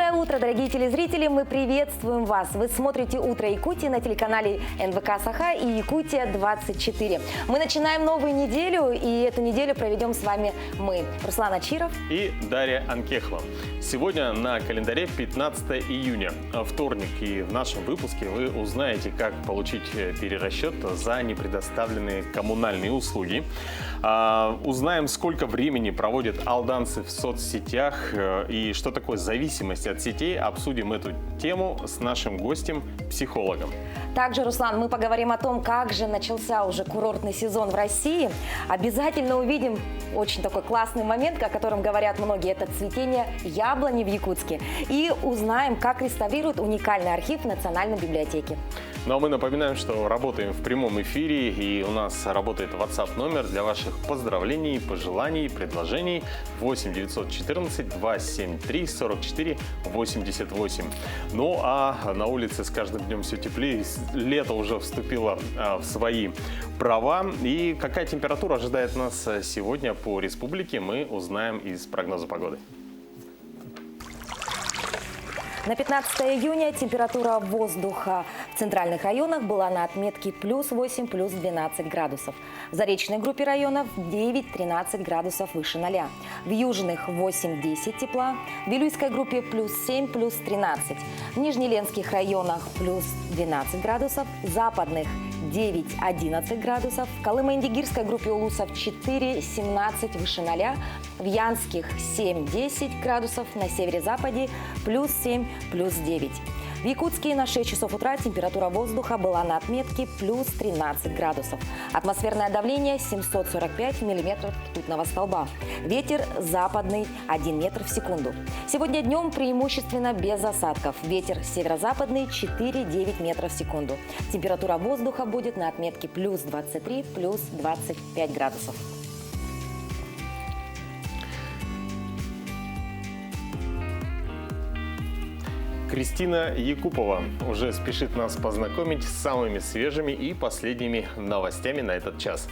Доброе утро, дорогие телезрители! Мы приветствуем вас! Вы смотрите «Утро Якутии» на телеканале НВК Саха и Якутия-24. Мы начинаем новую неделю, и эту неделю проведем с вами мы, Руслан Ачиров и Дарья Анкехова. Сегодня на календаре 15 июня, вторник, и в нашем выпуске вы узнаете, как получить перерасчет за непредоставленные коммунальные услуги. Узнаем, сколько времени проводят алданцы в соцсетях и что такое зависимость от сетей. Обсудим эту тему с нашим гостем, психологом. Также, Руслан, мы поговорим о том, как же начался уже курортный сезон в России. Обязательно увидим очень такой классный момент, о котором говорят многие, это цветение яблони в Якутске. И узнаем, как реставрируют уникальный архив Национальной библиотеки. Ну а мы напоминаем, что работаем в прямом эфире, и у нас работает WhatsApp номер для ваших поздравлений, пожеланий, предложений 8 914 273 44 88. Ну а на улице с каждым днем все теплее, лето уже вступило в свои права. И какая температура ожидает нас сегодня по республике, мы узнаем из прогноза погоды. На 15 июня температура воздуха в центральных районах была на отметке плюс 8, плюс 12 градусов. В заречной группе районов 9-13 градусов выше 0. В южных 8-10 тепла. В Вилюйской группе плюс 7, плюс 13. В Нижнеленских районах плюс 12 градусов. В западных 9-11 градусов. В Колымо-Индигирской группе улусов 4-17 выше 0. В Янских 7-10 градусов. На севере-западе плюс 7, плюс 9. В Якутске на 6 часов утра температура воздуха была на отметке плюс 13 градусов. Атмосферное давление 745 миллиметров ртутного столба. Ветер западный 1 метр в секунду. Сегодня днем преимущественно без осадков. Ветер северо-западный 4-9 метров в секунду. Температура воздуха будет на отметке плюс 23, плюс 25 градусов. Кристина Якупова уже спешит нас познакомить с самыми свежими и последними новостями на этот час.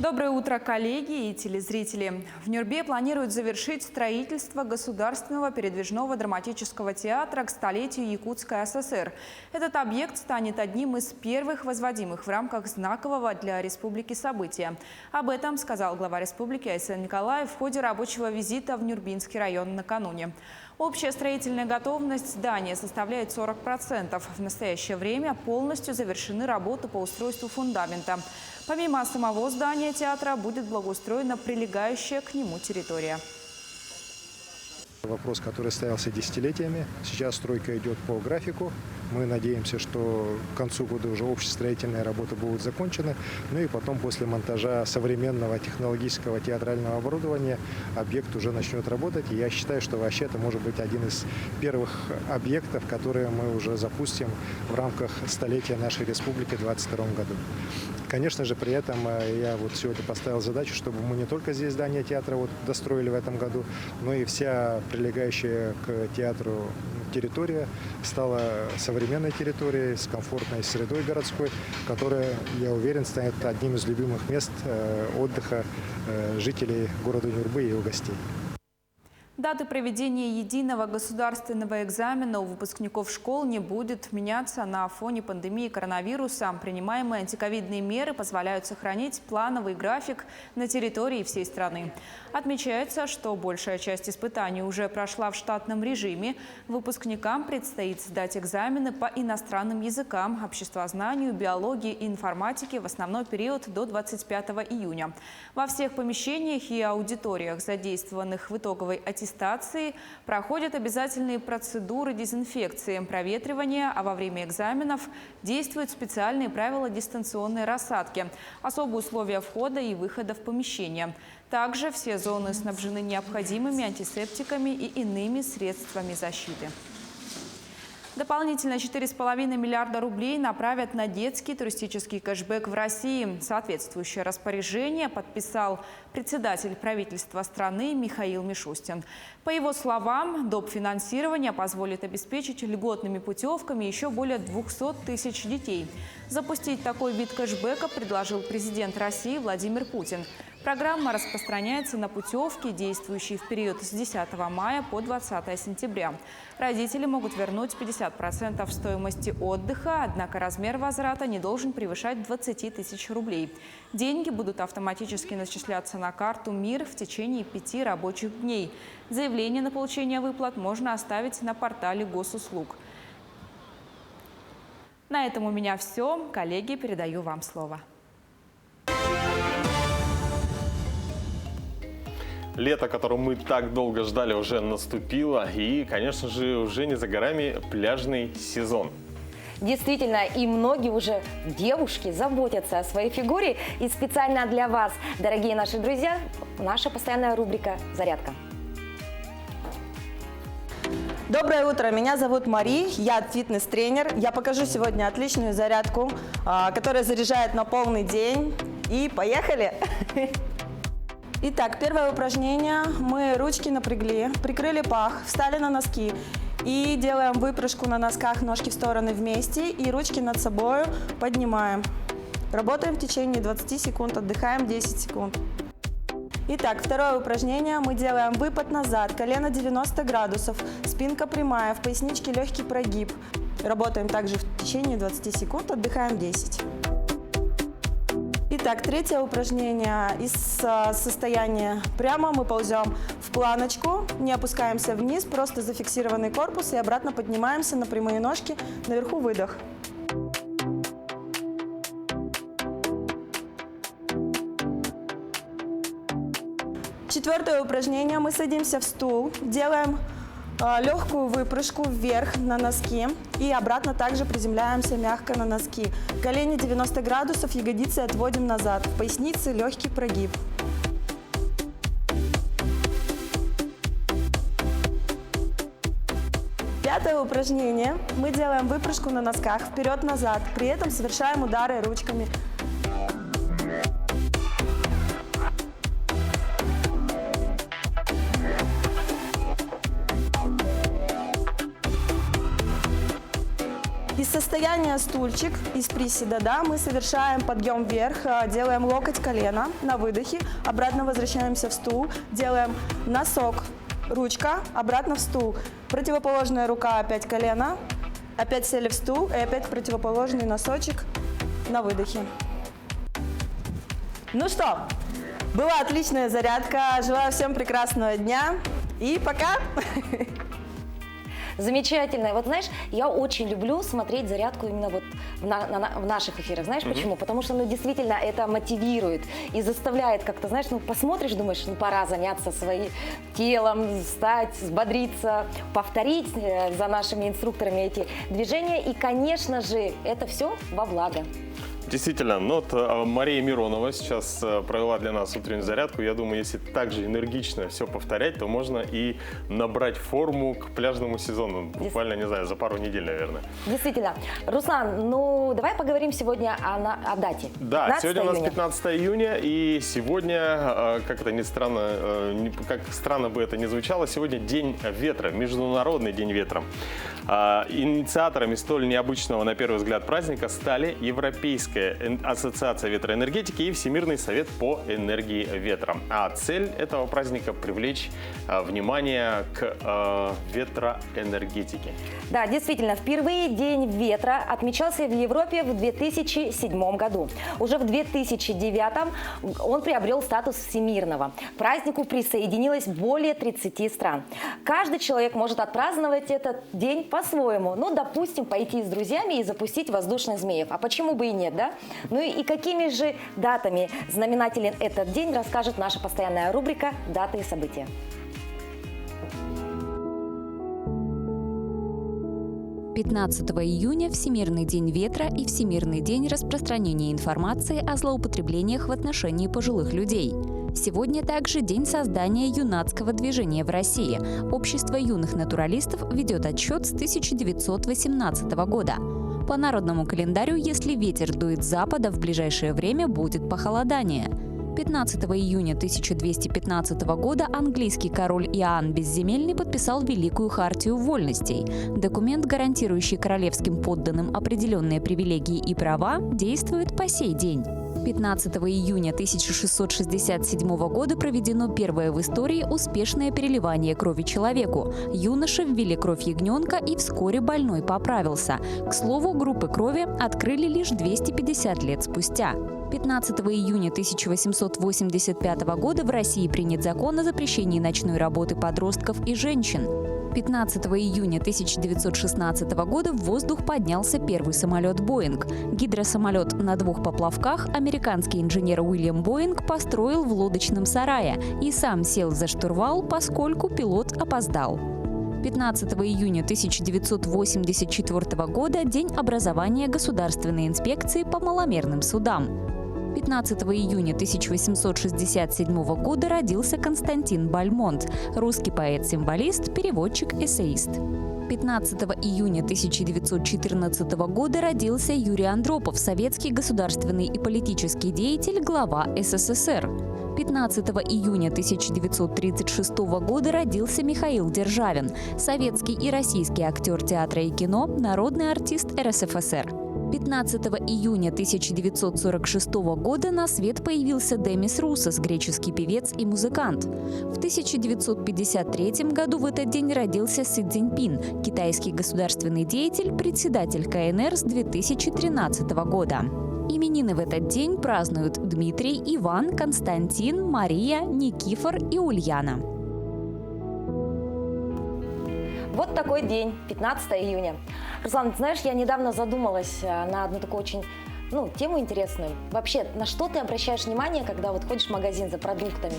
Доброе утро, коллеги и телезрители. В Нюрбе планируют завершить строительство Государственного передвижного драматического театра к столетию Якутской ССР. Этот объект станет одним из первых возводимых в рамках знакового для республики события. Об этом сказал глава республики Айсен Николаев в ходе рабочего визита в Нюрбинский район накануне. Общая строительная готовность здания составляет 40%. В настоящее время полностью завершены работы по устройству фундамента. Помимо самого здания театра будет благоустроена прилегающая к нему территория. Вопрос, который ставился десятилетиями. Сейчас стройка идет по графику. Мы надеемся, что к концу года уже общестроительные работы будут закончены. Ну и потом, после монтажа современного технологического театрального оборудования, объект уже начнет работать. И я считаю, что вообще это может быть один из первых объектов, которые мы уже запустим в рамках столетия нашей республики в 2022 году. Конечно же, при этом я вот сегодня поставил задачу, чтобы мы не только здесь здание театра вот достроили в этом году, но и вся прилегающая к театру территория стала современной территорией с комфортной средой городской, которая, я уверен, станет одним из любимых мест отдыха жителей города Нюрбы и его гостей. Даты проведения единого государственного экзамена у выпускников школ не будет меняться на фоне пандемии коронавируса. Принимаемые антиковидные меры позволяют сохранить плановый график на территории всей страны. Отмечается, что большая часть испытаний уже прошла в штатном режиме. Выпускникам предстоит сдать экзамены по иностранным языкам, обществознанию, биологии и информатике в основной период до 25 июня. Во всех помещениях и аудиториях, задействованных в итоговой аттестации, проходят обязательные процедуры дезинфекции, проветривания, а во время экзаменов действуют специальные правила дистанционной рассадки, особые условия входа и выхода в помещение. Также все зоны снабжены необходимыми антисептиками и иными средствами защиты. Дополнительно 4,5 миллиарда рублей направят на детский туристический кэшбэк в России. Соответствующее распоряжение подписал председатель правительства страны Михаил Мишустин. По его словам, доп. Финансирование позволит обеспечить льготными путевками еще более 200 тысяч детей. Запустить такой вид кэшбэка предложил президент России Владимир Путин. Программа распространяется на путевки, действующие в период с 10 мая по 20 сентября. Родители могут вернуть 50% стоимости отдыха, однако размер возврата не должен превышать 20 тысяч рублей. Деньги будут автоматически начисляться на карту МИР в течение 5 рабочих дней. Заявление на получение выплат можно оставить на портале госуслуг. На этом у меня все. Коллеги, передаю вам слово. Лето, которое мы так долго ждали, уже наступило. И, конечно же, уже не за горами пляжный сезон. Действительно, и многие уже девушки заботятся о своей фигуре. И специально для вас, дорогие наши друзья, наша постоянная рубрика «Зарядка». Доброе утро, меня зовут Мари, я фитнес-тренер. Я покажу сегодня отличную зарядку, которая заряжает на полный день. И поехали! Итак, первое упражнение. Мы ручки напрягли, прикрыли пах, встали на носки. И делаем выпрыжку на носках, ножки в стороны вместе. И ручки над собой поднимаем. Работаем в течение 20 секунд, отдыхаем 10 секунд. Итак, второе упражнение. Мы делаем выпад назад, колено 90 градусов, спинка прямая, в поясничке легкий прогиб. Работаем также в течение 20 секунд, отдыхаем 10. Итак, третье упражнение. Из состояния прямо мы ползем в планочку, не опускаемся вниз, просто зафиксированный корпус и обратно поднимаемся на прямые ножки, наверху выдох. Четвертое упражнение. Мы садимся в стул, делаем легкую выпрыжку вверх на носки и обратно также приземляемся мягко на носки. Колени 90 градусов, ягодицы отводим назад, в пояснице легкий прогиб. Пятое упражнение. Мы делаем выпрыжку на носках вперед-назад, при этом совершаем удары ручками. Из состояния стульчик, из приседа, мы совершаем подъем вверх, делаем локоть колено на выдохе, обратно возвращаемся в стул, делаем носок, ручка, обратно в стул, противоположная рука, опять колено, опять сели в стул и опять противоположный носочек на выдохе. Ну что, была отличная зарядка, желаю всем прекрасного дня и пока! Замечательно. Вот знаешь, я очень люблю смотреть зарядку именно вот в наших эфирах. Знаешь почему? Потому что, действительно, это мотивирует и заставляет как-то, знаешь, посмотришь, думаешь, пора заняться своим телом, встать, взбодриться, повторить за нашими инструкторами эти движения. И, конечно же, это все во благо. Действительно, Мария Миронова сейчас провела для нас утреннюю зарядку. Я думаю, если так же энергично все повторять, то можно и набрать форму к пляжному сезону. Буквально, не знаю, за пару недель, наверное. Действительно. Руслан, давай поговорим сегодня о дате. Да, сегодня у нас 15 июня, и сегодня, как это ни странно, как странно бы это ни звучало, сегодня День ветра, Международный день ветра. Инициаторами столь необычного, на первый взгляд, праздника стали Европейская ассоциация ветроэнергетики и Всемирный совет по энергии ветра. А цель этого праздника – привлечь внимание к ветроэнергетике. Да, действительно, впервые День ветра отмечался в Европе в 2007 году. Уже в 2009 он приобрел статус всемирного. К празднику присоединилось более 30 стран. Каждый человек может отпраздновать этот день по-своему. Допустим, пойти с друзьями и запустить воздушных змеев. А почему бы и нет, да? И какими же датами знаменателен этот день, расскажет наша постоянная рубрика «Даты и события». 15 июня – Всемирный день ветра и Всемирный день распространения информации о злоупотреблениях в отношении пожилых людей. Сегодня также день создания юнацкого движения в России. Общество юных натуралистов ведет отсчет с 1918 года. По народному календарю, если ветер дует с запада, в ближайшее время будет похолодание. 15 июня 1215 года английский король Иоанн Безземельный подписал Великую хартию вольностей. Документ, гарантирующий королевским подданным определенные привилегии и права, действует по сей день. 15 июня 1667 года проведено первое в истории успешное переливание крови человеку. Юноше ввели кровь ягненка, и вскоре больной поправился. К слову, группы крови открыли лишь 250 лет спустя. 15 июня 1885 года в России принят закон о запрещении ночной работы подростков и женщин. 15 июня 1916 года в воздух поднялся первый самолет «Боинг». Гидросамолет на 2 поплавках американский инженер Уильям Боинг построил в лодочном сарае и сам сел за штурвал, поскольку пилот опоздал. 15 июня 1984 года – День образования Государственной инспекции по маломерным судам. 15 июня 1867 года родился Константин Бальмонт, русский поэт-символист, переводчик, эссеист. 15 июня 1914 года родился Юрий Андропов, советский государственный и политический деятель, глава СССР. 15 июня 1936 года родился Михаил Державин, советский и российский актер театра и кино, народный артист РСФСР. 15 июня 1946 года на свет появился Демис Русос, греческий певец и музыкант. В 1953 году в этот день родился Си Цзиньпин, китайский государственный деятель, председатель КНР с 2013 года. Именины в этот день празднуют Дмитрий, Иван, Константин, Мария, Никифор и Ульяна. Вот такой день, 15 июня. Руслан, ты знаешь, я недавно задумалась на одну такую очень тему интересную. Вообще, на что ты обращаешь внимание, когда вот ходишь в магазин за продуктами?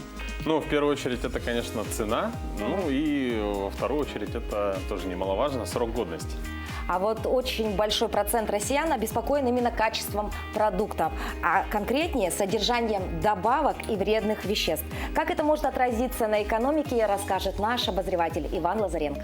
Ну, в первую очередь, это, конечно, цена. Ну и во вторую очередь, это тоже немаловажно, срок годности. А вот очень большой процент россиян обеспокоен именно качеством продуктов, а конкретнее содержанием добавок и вредных веществ. Как это может отразиться на экономике, расскажет наш обозреватель Иван Лазаренко.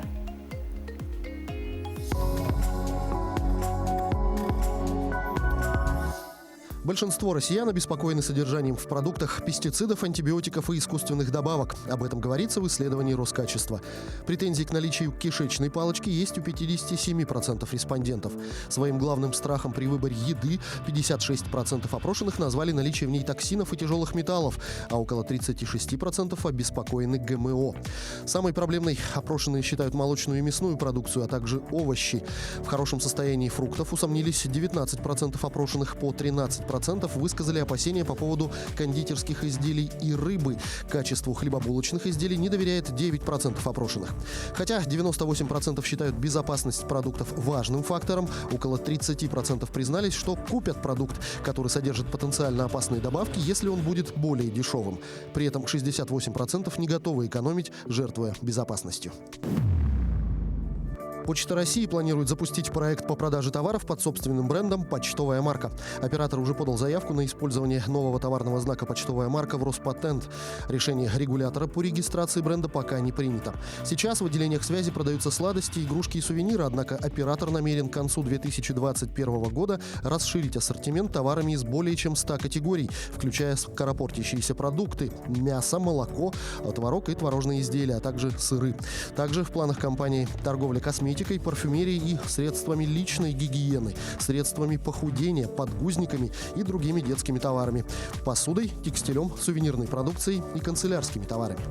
Большинство россиян обеспокоены содержанием в продуктах пестицидов, антибиотиков и искусственных добавок. Об этом говорится в исследовании Роскачества. Претензии к наличию кишечной палочки есть у 57% респондентов. Своим главным страхом при выборе еды 56% опрошенных назвали наличие в ней токсинов и тяжелых металлов, а около 36% обеспокоены ГМО. Самой проблемной опрошенные считают молочную и мясную продукцию, а также овощи. В хорошем состоянии фруктов усомнились 19% опрошенных, по 13% высказали опасения по поводу кондитерских изделий и рыбы. Качеству хлебобулочных изделий не доверяет 9% опрошенных. Хотя 98% считают безопасность продуктов важным фактором, около 30% признались, что купят продукт, который содержит потенциально опасные добавки, если он будет более дешевым. При этом 68% не готовы экономить, жертвуя безопасностью. Почта России планирует запустить проект по продаже товаров под собственным брендом «Почтовая марка». Оператор уже подал заявку на использование нового товарного знака «Почтовая марка» в Роспатент. Решение регулятора по регистрации бренда пока не принято. Сейчас в отделениях связи продаются сладости, игрушки и сувениры, однако оператор намерен к концу 2021 года расширить ассортимент товарами из более чем 100 категорий, включая скоропортящиеся продукты, мясо, молоко, творог и творожные изделия, а также сыры. Также в планах компании торговля косметикой, парфюмерией и средствами личной гигиены, средствами похудения, подгузниками и другими детскими товарами, посудой, текстилем, сувенирной продукцией и канцелярскими товарами.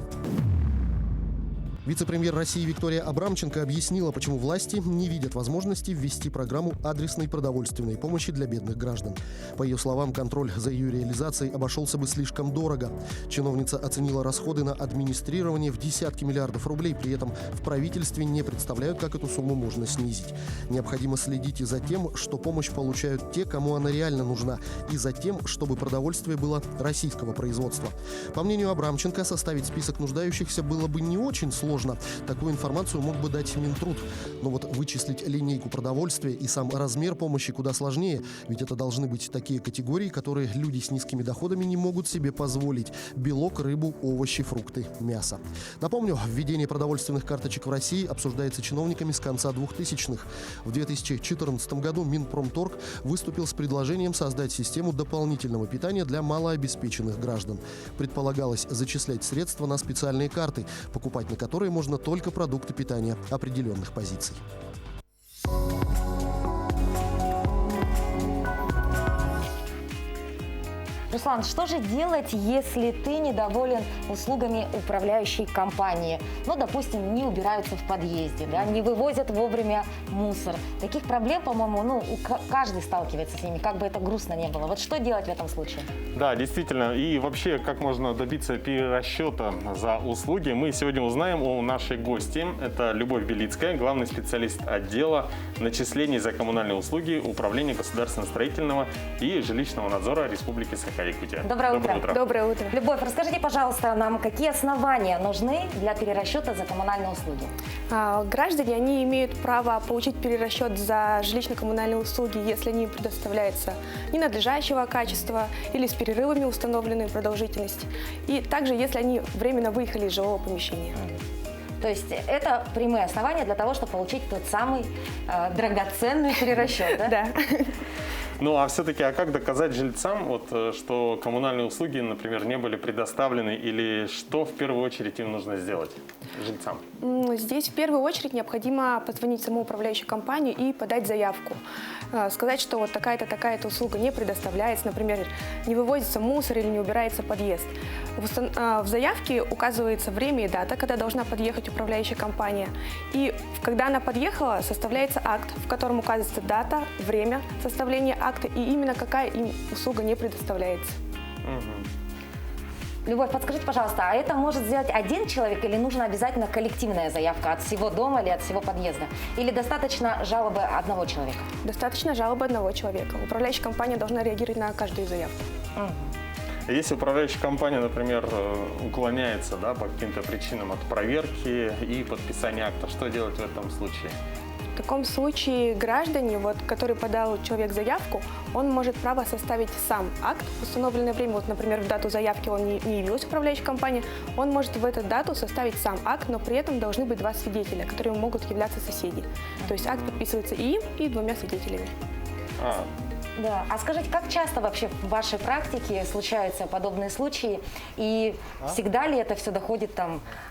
Вице-премьер России Виктория Абрамченко объяснила, почему власти не видят возможности ввести программу адресной продовольственной помощи для бедных граждан. По ее словам, контроль за ее реализацией обошелся бы слишком дорого. Чиновница оценила расходы на администрирование в десятки миллиардов рублей, при этом в правительстве не представляют, как эту сумму можно снизить. Необходимо следить и за тем, что помощь получают те, кому она реально нужна, и за тем, чтобы продовольствие было российского производства. По мнению Абрамченко, составить список нуждающихся было бы не очень сложно, сложно. Такую информацию мог бы дать Минтруд. Но вот вычислить линейку продовольствия и сам размер помощи куда сложнее, ведь это должны быть такие категории, которые люди с низкими доходами не могут себе позволить. Белок, рыбу, овощи, фрукты, мясо. Напомню, введение продовольственных карточек в России обсуждается чиновниками с конца 2000-х. В 2014 году Минпромторг выступил с предложением создать систему дополнительного питания для малообеспеченных граждан. Предполагалось зачислять средства на специальные карты, покупать на которые можно только продукты питания определенных позиций. Руслан, что же делать, если ты недоволен услугами управляющей компании? Ну, допустим, не убираются в подъезде, да, не вывозят вовремя мусор. Таких проблем, по-моему, каждый сталкивается с ними, как бы это грустно не было. Вот что делать в этом случае? Да, действительно. И вообще, как можно добиться перерасчета за услуги, мы сегодня узнаем у нашей гости. Это Любовь Белицкая, главный специалист отдела начислений за коммунальные услуги Управления государственно-строительного и жилищного надзора Республики Саха-Якутия. Доброе утро. Доброе утро. Любовь, расскажите, пожалуйста, нам, какие основания нужны для перерасчета за коммунальные услуги? Граждане, они имеют право получить перерасчет за жилищно-коммунальные услуги, если они предоставляются ненадлежащего качества или с перерывами установленной продолжительности. И также, если они временно выехали из жилого помещения. То есть это прямые основания для того, чтобы получить тот самый драгоценный перерасчет, да? Да. Ну, а все-таки, как доказать жильцам, что коммунальные услуги, например, не были предоставлены, или что в первую очередь им нужно сделать, жильцам? Здесь в первую очередь необходимо позвонить в саму управляющую компанию и подать заявку. Сказать, что вот такая-то услуга не предоставляется, например, не вывозится мусор или не убирается подъезд. В заявке указывается время и дата, когда должна подъехать управляющая компания. И когда она подъехала, составляется акт, в котором указывается дата, время составления акта и именно какая им услуга не предоставляется. Любовь, подскажите, пожалуйста, а это может сделать один человек или нужно обязательно коллективная заявка от всего дома или от всего подъезда? Или достаточно жалобы одного человека? Достаточно жалобы одного человека. Управляющая компания должна реагировать на каждую заявку. Если управляющая компания, например, уклоняется, да, по каким-то причинам от проверки и подписания акта, что делать в этом случае? В таком случае граждане, который подал человек заявку, он может право составить сам акт в установленное время. Вот, например, в дату заявки он не явился в управляющую компанию, он может в эту дату составить сам акт, но при этом должны быть два свидетеля, которые могут являться соседи. То есть акт подписывается и им, и двумя свидетелями. Да. А скажите, как часто вообще в вашей практике случаются подобные случаи? И всегда ли это все доходит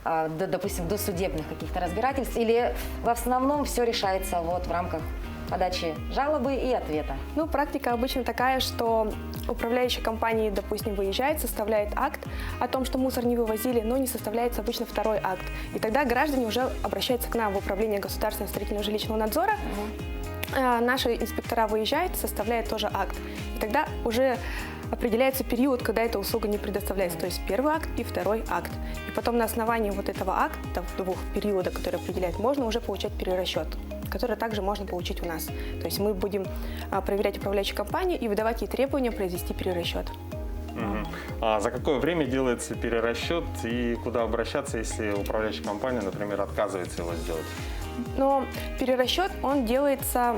допустим, до судебных каких-то разбирательств? Или в основном все решается в рамках подачи жалобы и ответа? Практика обычно такая, что управляющая компания, допустим, выезжает, составляет акт о том, что мусор не вывозили, но не составляется обычно второй акт. И тогда граждане уже обращаются к нам в Управление государственного строительного жилищного надзора. Наши инспектора выезжают, составляют тоже акт. И тогда уже определяется период, когда эта услуга не предоставляется. То есть первый акт и второй акт. И потом на основании этого акта, двух периодов, которые определяют, можно уже получать перерасчет, который также можно получить у нас. То есть мы будем проверять управляющую компанию и выдавать ей требования произвести перерасчет. А за какое время делается перерасчет и куда обращаться, если управляющая компания, например, отказывается его сделать? Но перерасчет, он делается,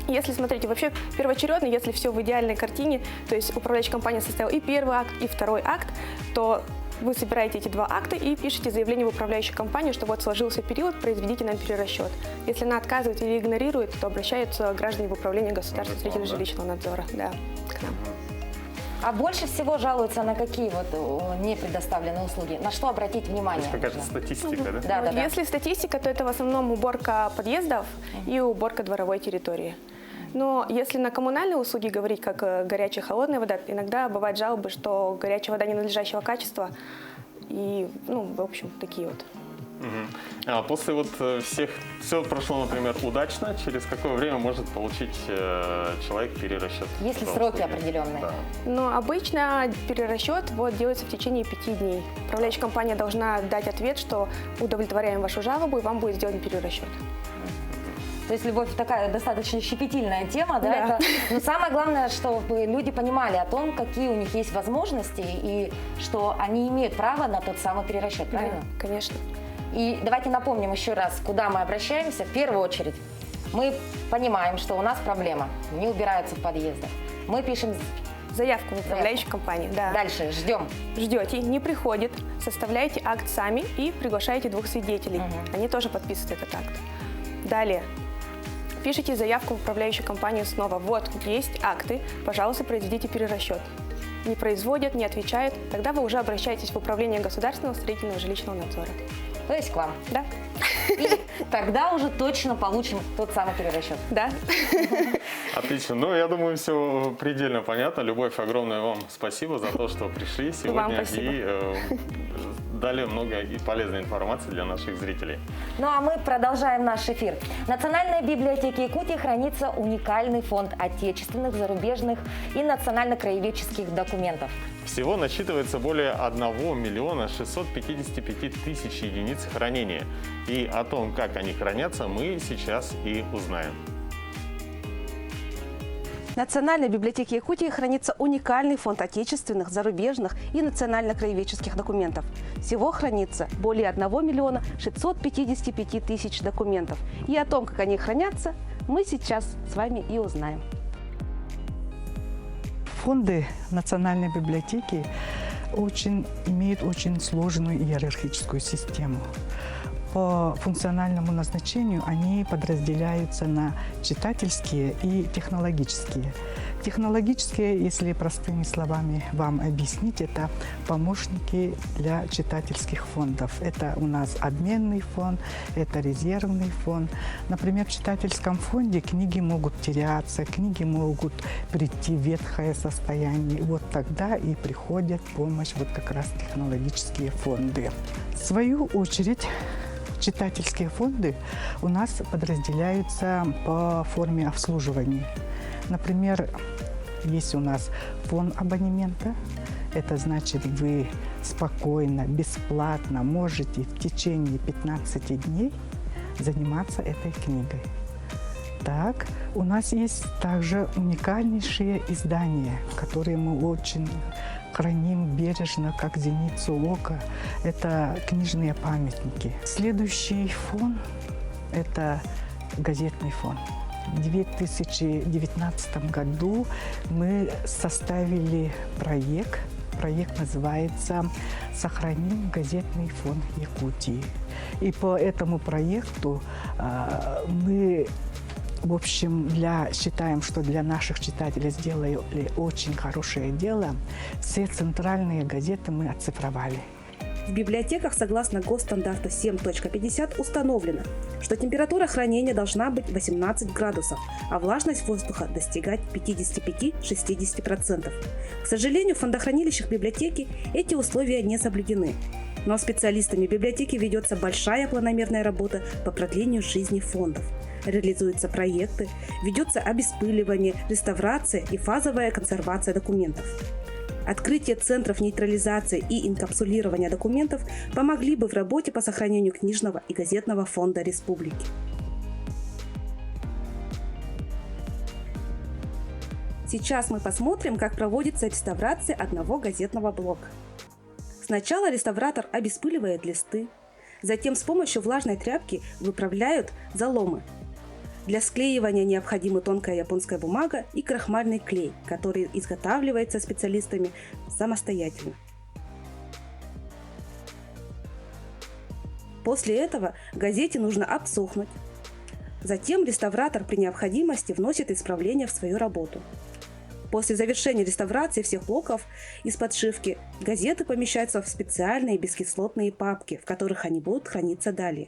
если, смотрите, вообще первоочередно, если все в идеальной картине, то есть управляющая компания составила и первый акт, и второй акт, то вы собираете эти два акта и пишете заявление в управляющую компанию, что сложился период, произведите нам перерасчет. Если она отказывает или игнорирует, то обращаются граждане в Управление государственного строительного жилищного надзора. Да, к нам. А больше всего жалуются на какие не предоставленные услуги? На что обратить внимание? То есть какая-то статистика, да? Да. Если статистика, то это в основном уборка подъездов и уборка дворовой территории. Но если на коммунальные услуги говорить, как горячая и холодная вода, иногда бывают жалобы, что горячая вода ненадлежащего качества и, в общем, такие вот. А после все прошло, например, удачно, через какое время может получить человек перерасчет? Есть ли сроки определенные? Да. Но обычно перерасчет делается в течение 5 дней. Управляющая компания должна дать ответ, что удовлетворяем вашу жалобу и вам будет сделан перерасчет. То есть, Любовь, такая достаточно щепетильная тема, да? Но самое главное, чтобы люди понимали о том, какие у них есть возможности и что они имеют право на тот самый перерасчет, правильно? Да, конечно. И давайте напомним еще раз, куда мы обращаемся. В первую очередь мы понимаем, что у нас проблема. Не убираются в подъездах. Мы пишем Заявку в управляющую компанию. Да. дальше, ждем. Ждете, не приходит, составляете акт сами и приглашаете 2 свидетелей. Они тоже подписывают этот акт. Далее. Пишите заявку в управляющую компанию снова. Вот, есть акты, пожалуйста, произведите перерасчет. Не производят, не отвечают, тогда вы уже обращаетесь в управление государственного строительного жилищного надзора. То есть к вам. Да? И тогда уже точно получим тот самый перерасчет. Да. Отлично. Ну, я думаю, все предельно понятно. Любовь, огромное вам спасибо за то, что пришли сегодня и дали много и полезной информации для наших зрителей. Ну а мы продолжаем наш эфир. В Национальной библиотеке Якутии хранится уникальный фонд отечественных, зарубежных и национально-краеведческих документов. Всего насчитывается более 1 миллиона 655 тысяч единиц хранения. И о том, как они хранятся, мы сейчас и узнаем. В Национальной библиотеке Якутии хранится уникальный фонд отечественных, зарубежных и национально-краеведческих документов. Всего хранится более 1 миллиона 655 тысяч документов. И о том, как они хранятся, мы сейчас с вами и узнаем. Фонды Национальной библиотеки имеют очень сложную иерархическую систему. По функциональному назначению они подразделяются на читательские и технологические. Технологические, если простыми словами вам объяснить, это помощники для читательских фондов. Это у нас обменный фонд, это резервный фонд. Например, в читательском фонде книги могут теряться, книги могут прийти в ветхое состояние. Вот тогда и приходит помощь вот как раз технологические фонды. В свою очередь, читательские фонды у нас подразделяются по форме обслуживания. Например, есть у нас фонд абонемента. Это значит, вы спокойно, бесплатно можете в течение 15 дней заниматься этой книгой. Так, у нас есть также уникальнейшие издания, которые мы очень храним бережно, как зеницу ока. Это книжные памятники. Следующий фонд – это газетный фонд. В 2019 году мы составили проект. Проект называется «Сохраним газетный фонд Якутии». И по этому проекту мы, в общем, считаем, что для наших читателей сделали очень хорошее дело. Все центральные газеты мы оцифровали. В библиотеках согласно госстандарту 7.50 установлено, что температура хранения должна быть 18 градусов, а влажность воздуха достигать 55-60%. К сожалению, в фондохранилищах библиотеки эти условия не соблюдены. Но специалистами библиотеки ведется большая планомерная работа по продлению жизни фондов. Реализуются проекты, ведется обеспыливание, реставрация и фазовая консервация документов. Открытие центров нейтрализации и инкапсулирования документов помогли бы в работе по сохранению книжного и газетного фонда республики. Сейчас мы посмотрим, как проводится реставрация одного газетного блока. Сначала реставратор обеспыливает листы, затем с помощью влажной тряпки выправляют заломы. Для склеивания необходима тонкая японская бумага и крахмальный клей, который изготавливается специалистами самостоятельно. После этого газете нужно обсохнуть. Затем реставратор при необходимости вносит исправления в свою работу. После завершения реставрации всех блоков из подшивки газеты помещаются в специальные бескислотные папки, в которых они будут храниться далее.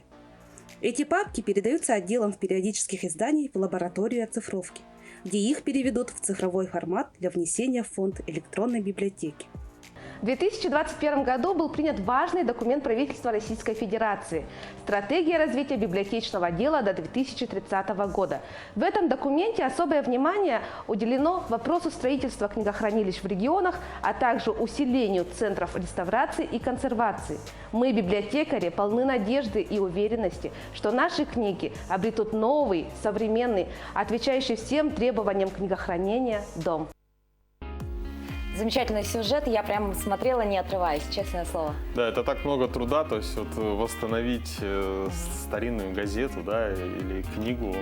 Эти папки передаются отделам периодических изданий в лабораторию оцифровки, где их переведут в цифровой формат для внесения в фонд электронной библиотеки. В 2021 году был принят важный документ правительства Российской Федерации – «Стратегия развития библиотечного дела до 2030 года». В этом документе особое внимание уделено вопросу строительства книгохранилищ в регионах, а также усилению центров реставрации и консервации. Мы, библиотекари, полны надежды и уверенности, что наши книги обретут новый, современный, отвечающий всем требованиям книгохранения дом. Замечательный сюжет, я прям смотрела, не отрываясь, честное слово. Да, это так много труда, то есть вот восстановить старинную газету, да, или книгу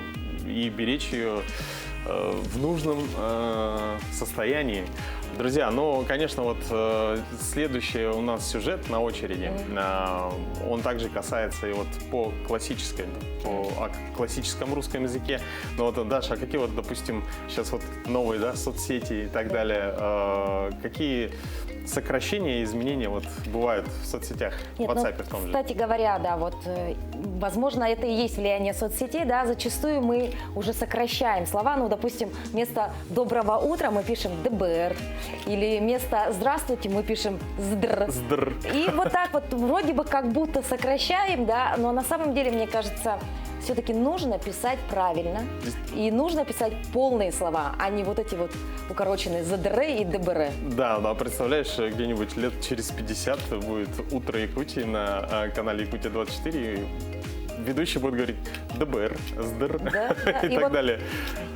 и беречь ее в нужном состоянии. Друзья, ну, конечно, вот следующий у нас сюжет на очереди, он также касается и вот по классическому русском языке. Но вот, Даша, а какие вот, допустим, сейчас вот новые, да, соцсети и так далее, какие сокращения и изменения вот бывают в соцсетях, в WhatsApp в том же? Кстати говоря, да, вот, возможно, это и есть влияние соцсетей, да, зачастую мы уже сокращаем слова, ну, допустим, вместо «доброго утра» мы пишем «ДБР», или вместо «здравствуйте» мы пишем «здр». Здр. И вот так вот вроде бы как будто сокращаем, да, но на самом деле, мне кажется, все-таки нужно писать правильно, и нужно писать полные слова, а не вот эти вот укороченные «ЗДР» и «ДБР». Да, ну а представляешь, где-нибудь лет через 50 будет «Утро Якутии» на канале «Якутия-24», и ведущий будет говорить «ДБР», «СДР» да, и так далее.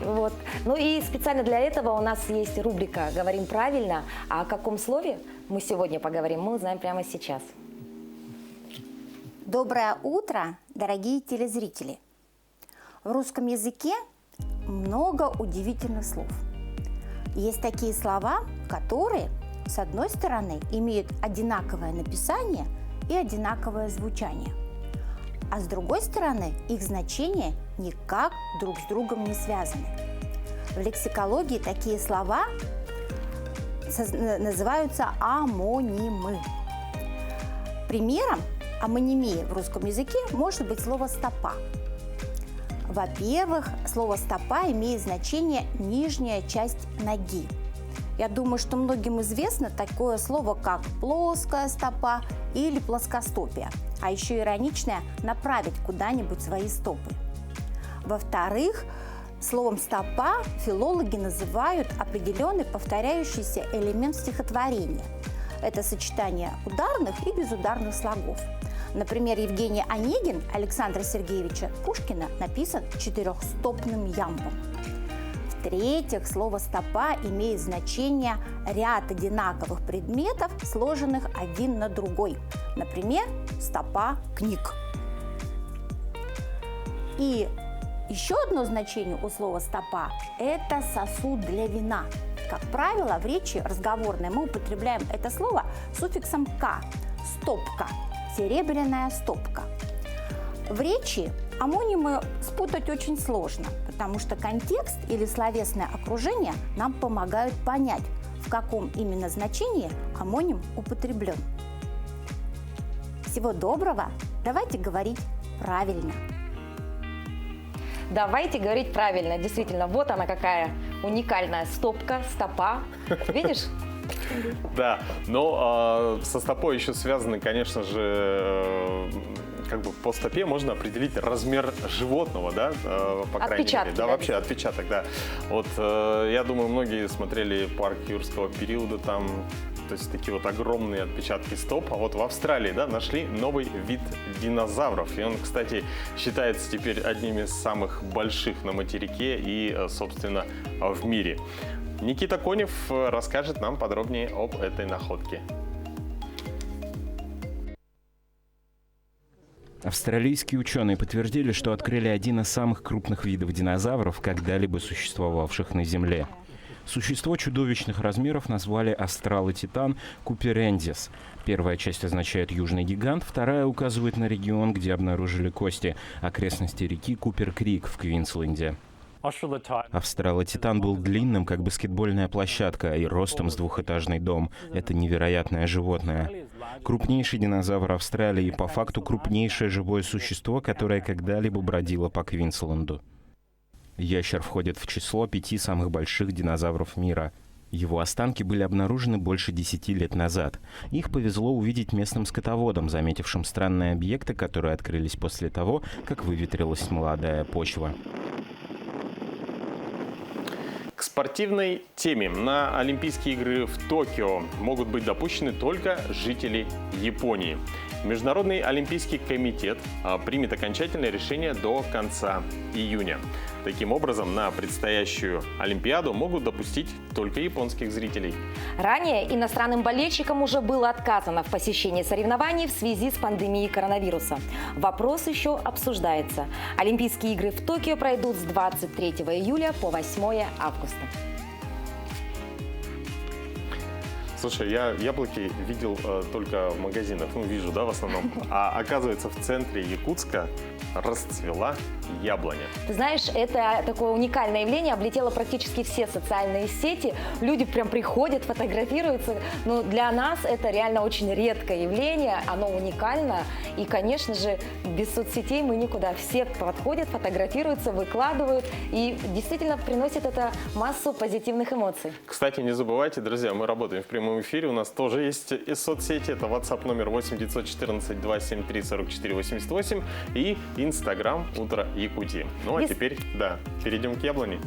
Вот. Ну и специально для этого у нас есть рубрика «Говорим правильно». А о каком слове мы сегодня поговорим, мы узнаем прямо сейчас. Доброе утро, дорогие телезрители! В русском языке много удивительных слов. Есть такие слова, которые, с одной стороны, имеют одинаковое написание и одинаковое звучание, а с другой стороны, их значения никак друг с другом не связаны. В лексикологии такие слова называются амонимы. Примером амонимии в русском языке может быть слово «стопа». Во-первых, слово «стопа» имеет значение «нижняя часть ноги». Я думаю, что многим известно такое слово, как плоская стопа или плоскостопие, а еще ироничное «направить куда-нибудь свои стопы». Во-вторых, словом «стопа» филологи называют определенный повторяющийся элемент стихотворения. Это сочетание ударных и безударных слогов. Например, Евгений Онегин Александра Сергеевича Пушкина написан четырехстопным ямбом. В-третьих, слово «стопа» имеет значение ряд одинаковых предметов, сложенных один на другой. Например, стопа книг. И еще одно значение у слова «стопа» – это сосуд для вина. Как правило, в речи разговорной мы употребляем это слово суффиксом «ка» – стопка, серебряная стопка. В речи амонимы спутать очень сложно, потому что контекст или словесное окружение нам помогают понять, в каком именно значении амоним употреблен. Всего доброго, давайте говорить правильно. Давайте говорить правильно, действительно, вот она какая уникальная стопка, стопа, видишь? Да, но со стопой еще связаны, конечно же, как бы по стопе можно определить размер животного, да, по крайней мере. Да, вообще отпечаток, да. Вот я думаю, многие смотрели парк юрского периода, там, то есть такие вот огромные отпечатки стоп. А вот в Австралии, да, нашли новый вид динозавров. И он, кстати, считается теперь одним из самых больших на материке и, собственно, в мире. Никита Конев расскажет нам подробнее об этой находке. Австралийские ученые подтвердили, что открыли один из самых крупных видов динозавров, когда-либо существовавших на Земле. Существо чудовищных размеров назвали астралотитан куперендис. Первая часть означает «южный гигант», вторая указывает на регион, где обнаружили кости, окрестности реки Купер-Крик в Квинсленде. Австралотитан был длинным, как баскетбольная площадка, и ростом с двухэтажный дом. Это невероятное животное. Крупнейший динозавр Австралии и по факту крупнейшее живое существо, которое когда-либо бродило по Квинсленду. Ящер входит в число 5 самых больших динозавров мира. Его останки были обнаружены больше 10 лет назад. Их повезло увидеть местным скотоводам, заметившим странные объекты, которые открылись после того, как выветрилась молодая почва. К спортивной теме. На Олимпийские игры в Токио могут быть допущены только жители Японии. Международный олимпийский комитет примет окончательное решение до конца июня. Таким образом, на предстоящую Олимпиаду могут допустить только японских зрителей. Ранее иностранным болельщикам уже было отказано в посещении соревнований в связи с пандемией коронавируса. Вопрос еще обсуждается. Олимпийские игры в Токио пройдут с 23 июля по 8 августа. Слушай, я яблоки видел только в магазинах, вижу, да, в основном. А оказывается, в центре Якутска расцвела яблоня. Ты знаешь, это такое уникальное явление, облетело практически все социальные сети. Люди прям приходят, фотографируются. Но для нас это реально очень редкое явление, оно уникально. И, конечно же, без соцсетей мы никуда. Все подходят, фотографируются, выкладывают. И действительно приносит это массу позитивных эмоций. Кстати, не забывайте, друзья, мы работаем в прямом эфире. У нас тоже есть и соцсети. Это WhatsApp номер 8 914 273 44 88 и Instagram «Утро Якутии». Ну а теперь, да, перейдем к яблоне.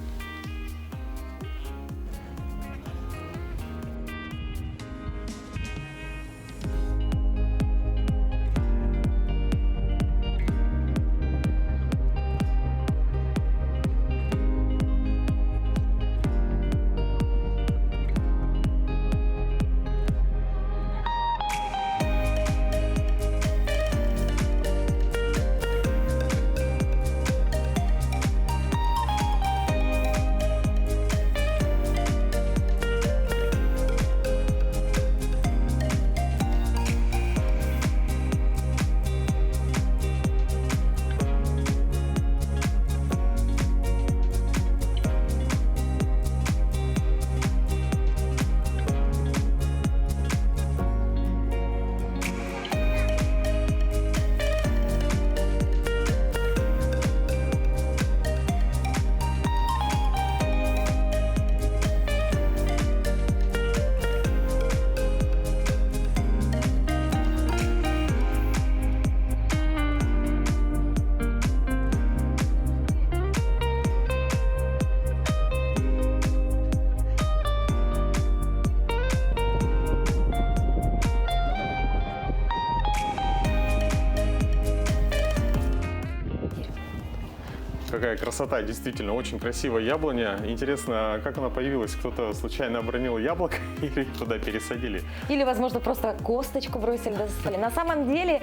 Какая красота, действительно, очень красивая яблоня. Интересно, как она появилась? Кто-то случайно обронил яблоко или туда пересадили? Или, возможно, просто косточку бросили, достали. На самом деле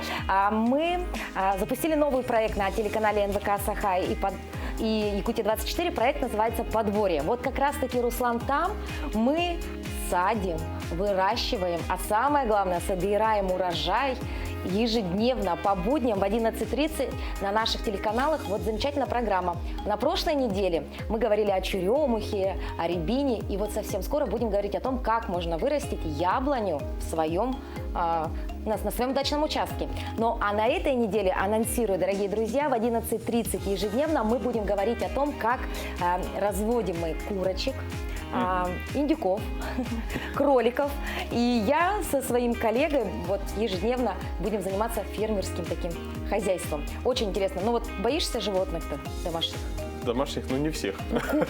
мы запустили новый проект на телеканале НВК «Сахай» и Якутия-24. Проект называется «Подворье». Вот как раз-таки, Руслан, там мы садим, выращиваем, а самое главное, собираем урожай ежедневно по будням в 11:30 на наших телеканалах. Вот замечательная программа. На прошлой неделе мы говорили о черемухе, о рябине. И вот совсем скоро будем говорить о том, как можно вырастить яблоню на своем дачном участке. Ну а на этой неделе, анонсирую, дорогие друзья, в 11:30 ежедневно мы будем говорить о том, как разводим мы курочек, индюков, кроликов. И я со своим коллегой вот ежедневно будем заниматься фермерским таким хозяйством. Очень интересно. Ну вот боишься животных-то домашних? Домашних, но не всех.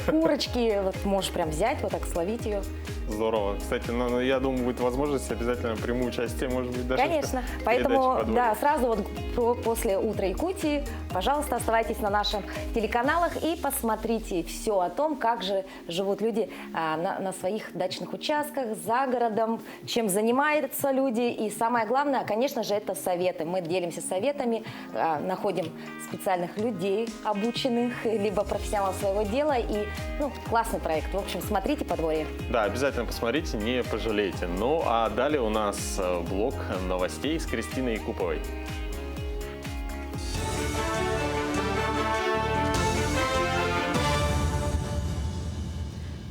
Курочки, вот можешь прям взять, вот так словить ее. Здорово. Кстати, я думаю, будет возможность обязательно приму участие, может быть, даже. Конечно. Поэтому, да, сразу вот после «Утра Якутии», пожалуйста, оставайтесь на наших телеканалах и посмотрите все о том, как же живут люди на своих дачных участках, за городом, чем занимаются люди. И самое главное, конечно же, это советы. Мы делимся советами, находим специальных людей, обученных, либо профессионалов своего дела. И, классный проект. В общем, смотрите «Подворье». Да, обязательно посмотрите, не пожалеете. Ну, а далее у нас блок новостей с Кристиной Якуповой.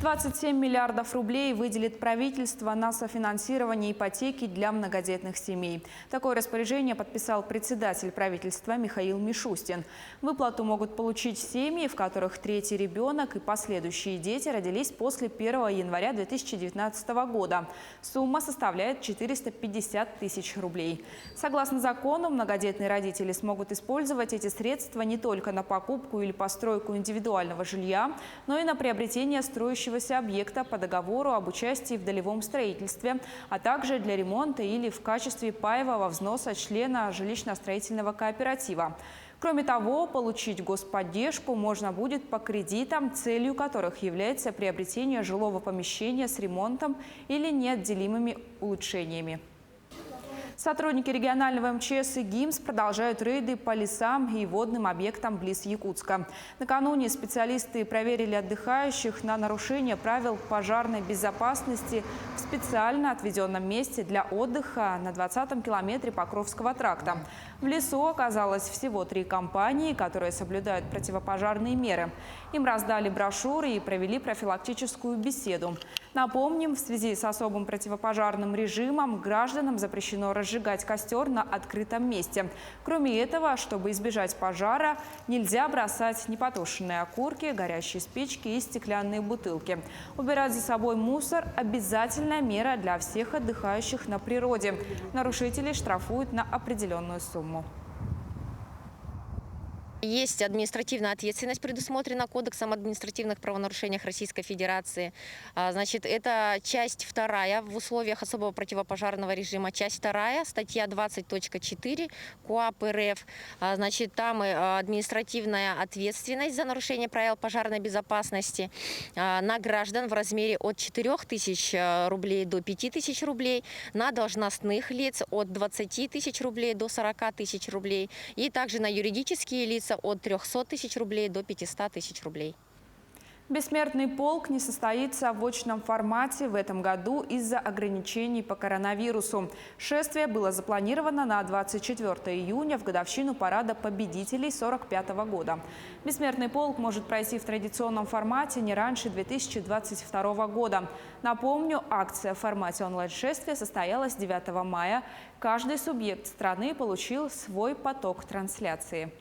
27 миллиардов рублей выделит правительство на софинансирование ипотеки для многодетных семей. Такое распоряжение подписал председатель правительства Михаил Мишустин. Выплату могут получить семьи, в которых третий ребенок и последующие дети родились после 1 января 2019 года. Сумма составляет 450 тысяч рублей. Согласно закону, многодетные родители смогут использовать эти средства не только на покупку или постройку индивидуального жилья, но и на приобретение строящего имеющегося объекта по договору об участии в долевом строительстве, а также для ремонта или в качестве паевого взноса члена жилищно-строительного кооператива. Кроме того, получить господдержку можно будет по кредитам, целью которых является приобретение жилого помещения с ремонтом или неотделимыми улучшениями. Сотрудники регионального МЧС и ГИМС продолжают рейды по лесам и водным объектам близ Якутска. Накануне специалисты проверили отдыхающих на нарушение правил пожарной безопасности в специально отведенном месте для отдыха на 20-м километре Покровского тракта. В лесу оказалось всего 3 компании, которые соблюдают противопожарные меры. Им раздали брошюры и провели профилактическую беседу. Напомним, в связи с особым противопожарным режимом гражданам запрещено разжигать костер на открытом месте. Кроме этого, чтобы избежать пожара, нельзя бросать непотушенные окурки, горящие спички и стеклянные бутылки. Убирать за собой мусор – обязательная мера для всех отдыхающих на природе. Нарушителей штрафуют на определенную сумму. Есть административная ответственность, предусмотрена Кодексом об административных правонарушениях Российской Федерации. Значит, это часть 2 в условиях особого противопожарного режима. Часть 2, статья 20.4 КоАП РФ. Значит, там административная ответственность за нарушение правил пожарной безопасности на граждан в размере от 4 тысяч рублей до 5 тысяч рублей, на должностных лиц от 20 тысяч рублей до 40 тысяч рублей и также на юридические лица от 300 тысяч рублей до 500 тысяч рублей. Бессмертный полк не состоится в очном формате в этом году из-за ограничений по коронавирусу. Шествие было запланировано на 24 июня в годовщину парада победителей 1945 года. Бессмертный полк может пройти в традиционном формате не раньше 2022 года. Напомню, акция в формате онлайн-шествия состоялась 9 мая. Каждый субъект страны получил свой поток трансляции.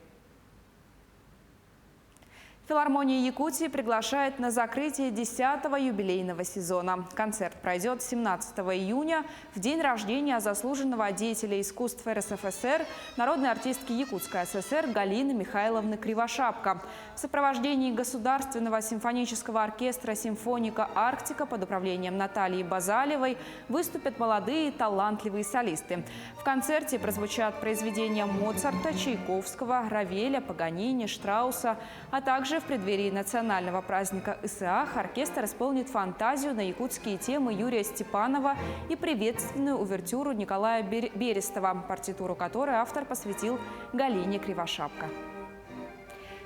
Филармония Якутии приглашает на закрытие 10-го юбилейного сезона. Концерт пройдет 17 июня, в день рождения заслуженного деятеля искусств РСФСР, народной артистки Якутской ССР Галины Михайловны Кривошапко. В сопровождении Государственного симфонического оркестра «Симфоника Арктика» под управлением Натальи Базалевой выступят молодые талантливые солисты. В концерте прозвучат произведения Моцарта, Чайковского, Равеля, Паганини, Штрауса, а также в преддверии национального праздника Исаах оркестр исполнит фантазию на якутские темы Юрия Степанова и приветственную увертюру Николая Берестова, партитуру которой автор посвятил Галине Кривошапко.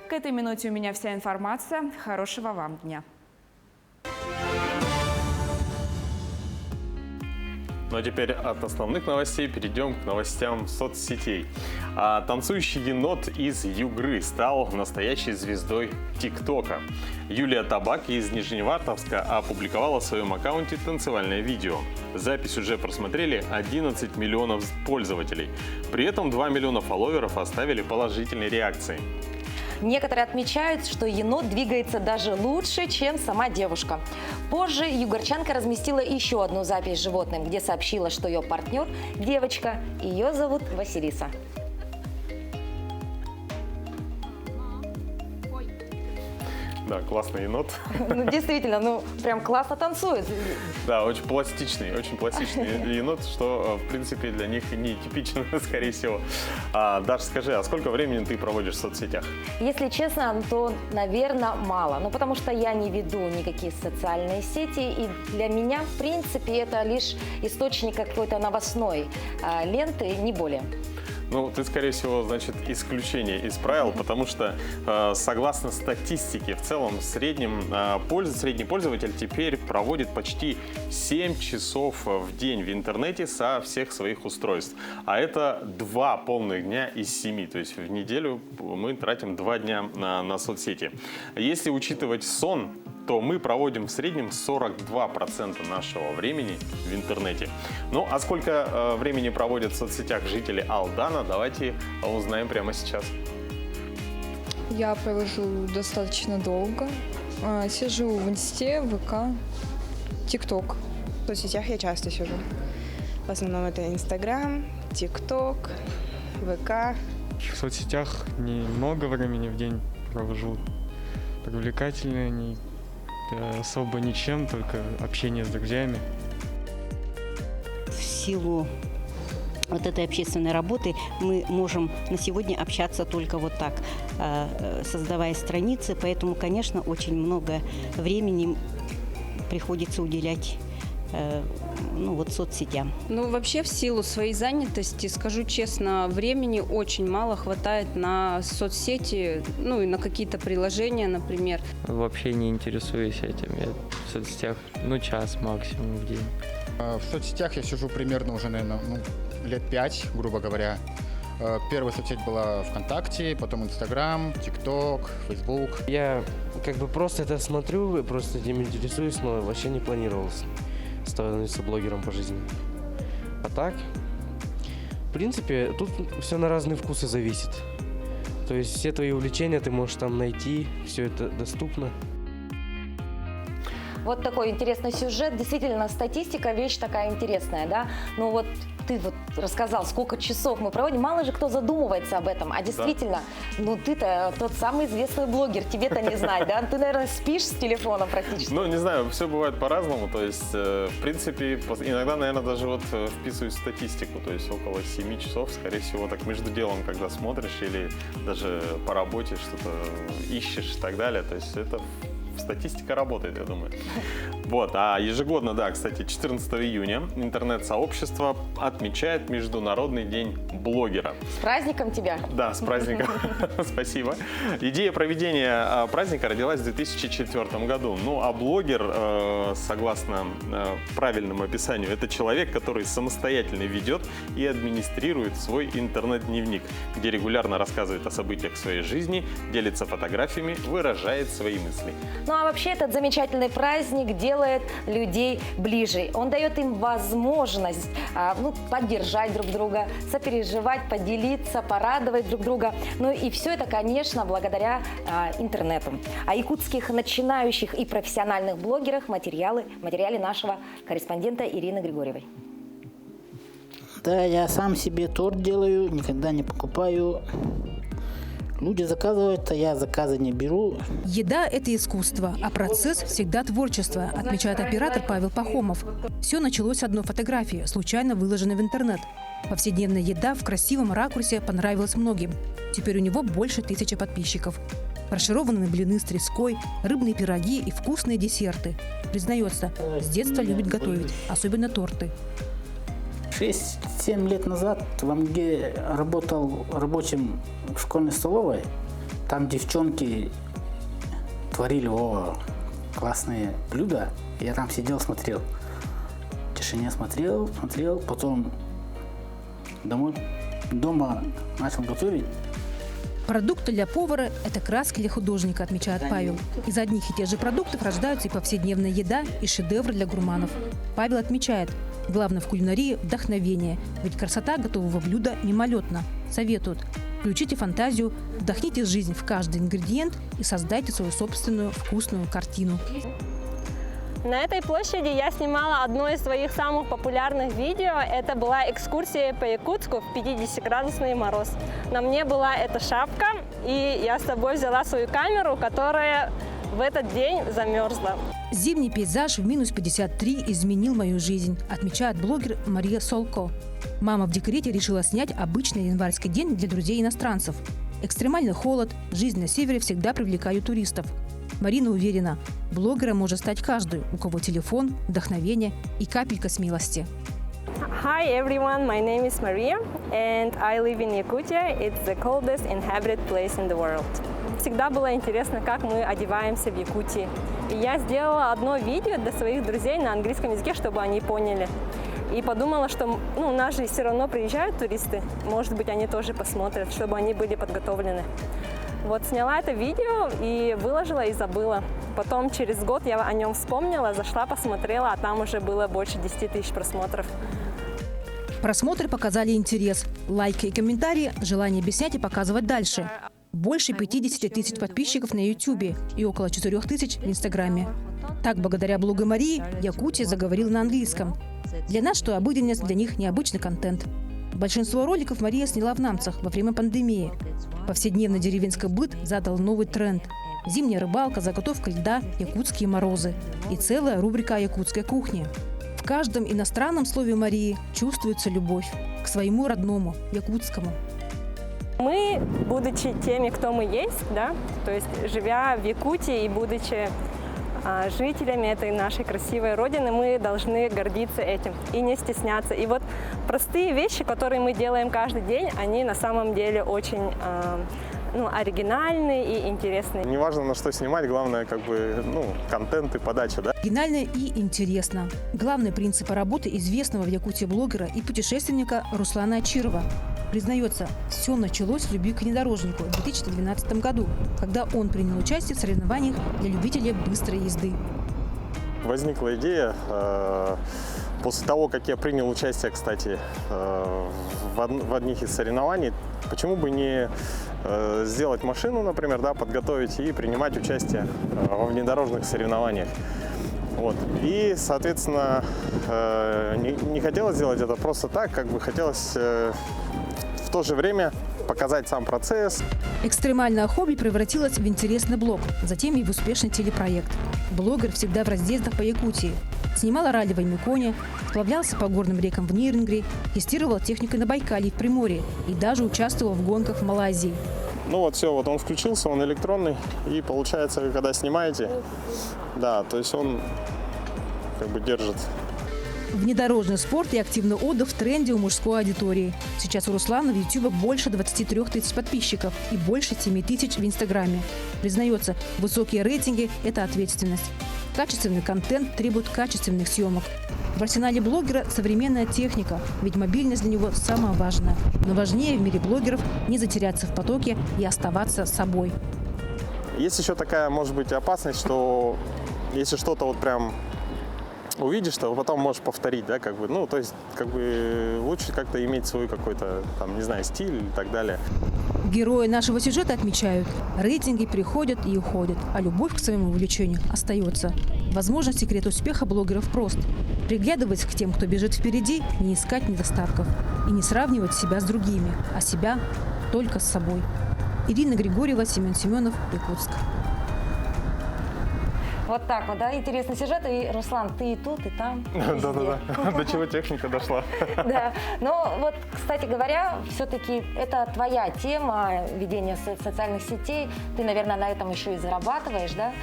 К этой минуте у меня вся информация. Хорошего вам дня! Ну а теперь от основных новостей перейдем к новостям соцсетей. Танцующий енот из Югры стал настоящей звездой ТикТока. Юлия Табак из Нижневартовска опубликовала в своем аккаунте танцевальное видео. Запись уже просмотрели 11 миллионов пользователей. При этом 2 миллиона фолловеров оставили положительные реакции. Некоторые отмечают, что енот двигается даже лучше, чем сама девушка. Позже югорчанка разместила еще одну запись с животным, где сообщила, что ее партнер – девочка, ее зовут Василиса. Да, классный енот. Ну, действительно, прям классно танцует. Да, очень пластичный енот, что, в принципе, для них не типично, скорее всего. Даша, скажи, а сколько времени ты проводишь в соцсетях? Если честно, то, наверное, мало. Ну, потому что я не веду никакие социальные сети, и для меня, в принципе, это лишь источник какой-то новостной ленты, не более. Ну, ты, скорее всего, значит, исключение из правил, потому что, согласно статистике, в целом средний пользователь теперь проводит почти 7 часов в день в интернете со всех своих устройств. А это 2 полных дня из 7. То есть в неделю мы тратим 2 дня на соцсети. Если учитывать сон, то мы проводим в среднем 42% нашего времени в интернете. Ну, а сколько времени проводят в соцсетях жители Алдана, давайте узнаем прямо сейчас. Я провожу достаточно долго. Сижу в Инсте, ВК, ТикТок. В соцсетях я часто сижу. В основном это Инстаграм, ТикТок, ВК. В соцсетях немного времени в день провожу. Привлекательные они. особо ничем, только общение с друзьями. В силу вот этой общественной работы мы можем на сегодня общаться только вот так, создавая страницы. Поэтому, конечно, очень много времени приходится уделять соцсетям. Вообще в силу своей занятости, скажу честно, времени очень мало хватает на соцсети, и на какие-то приложения, например. Вообще не интересуюсь этим. Я в соцсетях, час максимум в день. В соцсетях я сижу примерно уже, наверное, лет 5, грубо говоря. Первая соцсеть была ВКонтакте, потом Инстаграм, ТикТок, Фейсбук. Я просто это смотрю, просто этим интересуюсь, но вообще не планировал становиться блогером по жизни. А так, в принципе, тут все на разные вкусы зависит. То есть все твои увлечения ты можешь там найти, все это доступно. Вот такой интересный сюжет. Действительно, статистика вещь такая интересная, да? Ты рассказал, сколько часов мы проводим. Мало же кто задумывается об этом. А действительно, ты-то тот самый известный блогер, тебе-то не знать, да? Ты, наверное, спишь с телефоном практически. Не знаю, все бывает по-разному. То есть, в принципе, иногда, наверное, даже вписываюсь в статистику. То есть около 7 часов, скорее всего, так между делом, когда смотришь или даже по работе что-то ищешь и так далее. То есть это... Статистика работает, я думаю. А ежегодно, кстати, 14 июня интернет-сообщество отмечает Международный день блогера. С праздником тебя! Да, с праздником. Спасибо. Идея проведения праздника родилась в 2004 году. А блогер, согласно правильному описанию, это человек, который самостоятельно ведет и администрирует свой интернет-дневник, где регулярно рассказывает о событиях своей жизни, делится фотографиями, выражает свои мысли. А вообще этот замечательный праздник делает людей ближе. Он дает им возможность поддержать друг друга, сопереживать, поделиться, порадовать друг друга. И все это, конечно, благодаря интернету. О якутских начинающих и профессиональных блогерах в материале нашего корреспондента Ирины Григорьевой. Да, я сам себе торт делаю, никогда не покупаю. Люди заказывают, а я заказы не беру. Еда – это искусство, а процесс всегда творчество, отмечает оператор Павел Пахомов. Все началось с одной фотографии, случайно выложенной в интернет. Повседневная еда в красивом ракурсе понравилась многим. Теперь у него больше 1000 подписчиков. Фаршированные блины с треской, рыбные пироги и вкусные десерты. Признается, с детства любит готовить, особенно торты. 6-7 лет назад в МГ работал рабочим в школьной столовой. Там девчонки творили классные блюда. Я там сидел, смотрел. В тишине смотрел. Потом дома начал готовить. Продукты для повара – это краски для художника, отмечает Павел. Из одних и тех же продуктов рождаются и повседневная еда, и шедевры для гурманов. Павел отмечает, главное в кулинарии – вдохновение, ведь красота готового блюда мимолетна. Советуют – включите фантазию, вдохните жизнь в каждый ингредиент и создайте свою собственную вкусную картину. На этой площади я снимала одно из своих самых популярных видео. Это была экскурсия по Якутску в 50-градусный мороз. На мне была эта шапка, и я с собой взяла свою камеру, которая в этот день замерзла. Зимний пейзаж в минус 53 изменил мою жизнь, отмечает блогер Мария Солко. Мама в декрете решила снять обычный январский день для друзей-иностранцев. Экстремальный холод, жизнь на севере всегда привлекают туристов. Марина уверена, блогером может стать каждый, у кого телефон, вдохновение и капелька смелости. Hi everyone, my name is Maria and I live in Yakutia. It's the coldest inhabited place in the world. Всегда было интересно, как мы одеваемся в Якутии. И я сделала одно видео для своих друзей на английском языке, чтобы они поняли. И подумала, что у нас же все равно приезжают туристы, может быть, они тоже посмотрят, чтобы они были подготовлены. Сняла это видео и выложила, и забыла. Потом через год я о нем вспомнила, зашла, посмотрела, а там уже было больше 10 000 просмотров. Просмотры показали интерес, лайки и комментарии, желание объяснять и показывать дальше. Больше 50 000 подписчиков на YouTube и около 4 000 в Инстаграме. Так, благодаря блогу Марии, Якутия заговорила на английском. Для нас, что обыденность, для них необычный контент. Большинство роликов Мария сняла в Намцах во время пандемии. Повседневный деревенский быт задал новый тренд. Зимняя рыбалка, заготовка льда, якутские морозы. И целая рубрика о якутской кухне. В каждом иностранном слове Марии чувствуется любовь к своему родному, якутскому. Мы, будучи теми, кто мы есть, да, то есть живя в Якутии и будучи жителями этой нашей красивой родины, мы должны гордиться этим и не стесняться. И вот простые вещи, которые мы делаем каждый день, они на самом деле очень оригинальные и интересные. Не важно, на что снимать, главное, контент и подача, да? Оригинально и интересно. Главный принцип работы известного в Якутии блогера и путешественника Руслана Ачирова. Признается, все началось с любви к внедорожнику в 2012 году, когда он принял участие в соревнованиях для любителей быстрой езды. Возникла идея после того, как я принял участие, кстати, в одних из соревнований, почему бы не сделать машину, например, да, подготовить и принимать участие во внедорожных соревнованиях. Вот. И, соответственно, не хотелось сделать это просто так, хотелось в то же время показать сам процесс. Экстремальное хобби превратилось в интересный блог, затем и в успешный телепроект. Блогер всегда в разъездах по Якутии. Снимал о ралли в Миконе, сплавлялся по горным рекам в Нирингре, тестировал технику на Байкале и в Приморье и даже участвовал в гонках в Малайзии. Все, он включился, он электронный, и получается, когда снимаете, да, то есть он держит. Внедорожный спорт и активный отдых в тренде у мужской аудитории. Сейчас у Руслана в YouTube больше 23 тысяч подписчиков и больше 7 тысяч в Инстаграме. Признается, высокие рейтинги – это ответственность. Качественный контент требует качественных съемок. В арсенале блогера современная техника, ведь мобильность для него самое важное. Но важнее в мире блогеров не затеряться в потоке и оставаться собой. Есть еще такая, может быть, опасность, что если что-то прям увидишь, то потом можешь повторить, да, то есть, лучше как-то иметь свой какой-то, стиль и так далее. Герои нашего сюжета отмечают, рейтинги приходят и уходят, а любовь к своему увлечению остается. Возможно, секрет успеха блогеров прост. Приглядывать к тем, кто бежит впереди, не искать недостатков и не сравнивать себя с другими, а себя только с собой. Ирина Григорьева, Семен Семенов, Якутск. Вот так вот, да, интересный сюжет. И, Руслан, ты и тут, и там. Да-да-да, до чего техника дошла. Да, но кстати говоря, все-таки это твоя тема, ведение социальных сетей. Ты, наверное, на этом еще и зарабатываешь, да?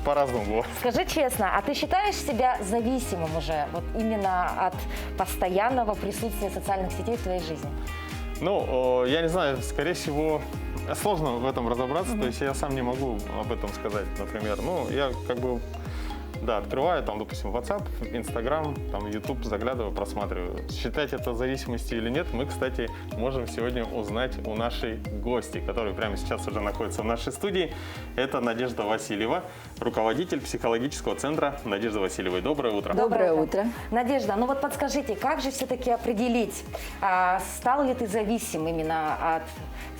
По-разному было. Скажи честно, а ты считаешь себя зависимым уже именно от постоянного присутствия социальных сетей в твоей жизни? Я не знаю, скорее всего, сложно в этом разобраться, то есть я сам не могу об этом сказать, например. Я открываю, допустим, WhatsApp, Instagram, YouTube, заглядываю, просматриваю. Считать это зависимостью или нет, мы, кстати, можем сегодня узнать у нашей гости, которая прямо сейчас уже находится в нашей студии. Это Надежда Васильева, руководитель психологического центра Надежды Васильевой. Доброе утро. Доброе утро. Надежда, подскажите, как же все-таки определить, стал ли ты зависим именно от